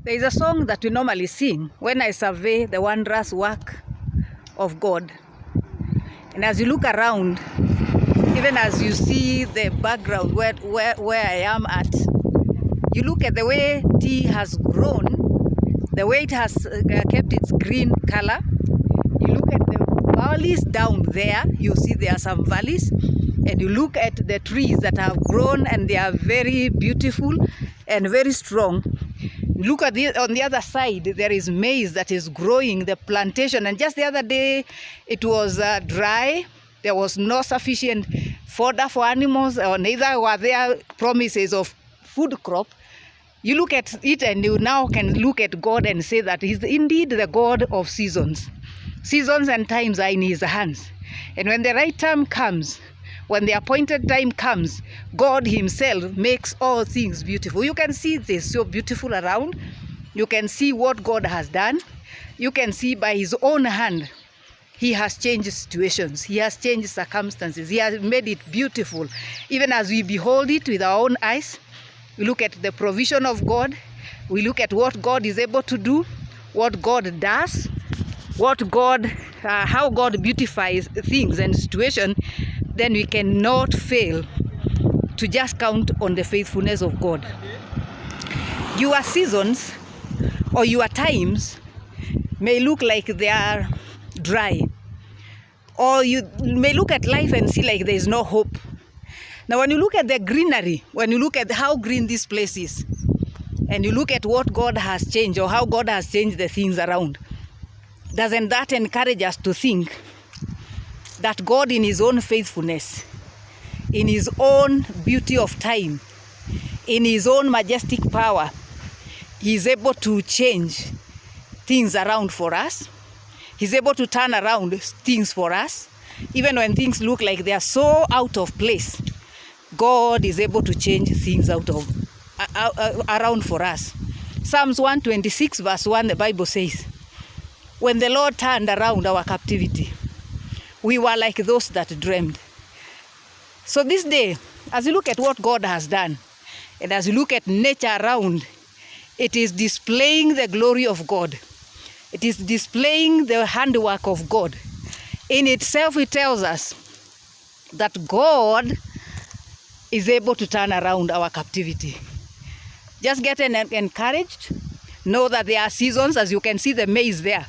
There is a song that we normally sing when I survey the wondrous work of God. And as you look around, even as you see the background where I am at, you look at the way tea has grown, the way it has kept its green color. You look at the valleys down there, you see there are some valleys, and you look at the trees that have grown and they are very beautiful and very strong. Look at on the other side, there is maize that is growing, the plantation. And just the other day, it was dry. There was no sufficient fodder for animals, or neither were there promises of food crop. You look at it and you now can look at God and say that He's indeed the God of seasons. Seasons and times are in His hands. And when the right time comes, when the appointed time comes, God Himself makes all things beautiful. You can see this so beautiful around. You can see what God has done. You can see by His own hand, He has changed situations. He has changed circumstances. He has made it beautiful. Even as we behold it with our own eyes, we look at the provision of God. We look at what God is able to do, what God does, how God beautifies things and situations. Then we cannot fail to just count on the faithfulness of God. Your seasons or your times may look like they are dry, or you may look at life and see like there is no hope. Now when you look at the greenery, when you look at how green this place is, and you look at what God has changed or how God has changed the things around, doesn't that encourage us to think that God in His own faithfulness, in His own beauty of time, in His own majestic power, He is able to change things around for us. He's able to turn around things for us. Even when things look like they are so out of place, God is able to change things around for us. Psalms 126 verse 1, the Bible says, when the Lord turned around our captivity, we were like those that dreamed. So this day, as you look at what God has done, and as you look at nature around, it is displaying the glory of God. It is displaying the handwork of God. In itself, it tells us that God is able to turn around our captivity. Just get encouraged. Know that there are seasons, as you can see the maize there.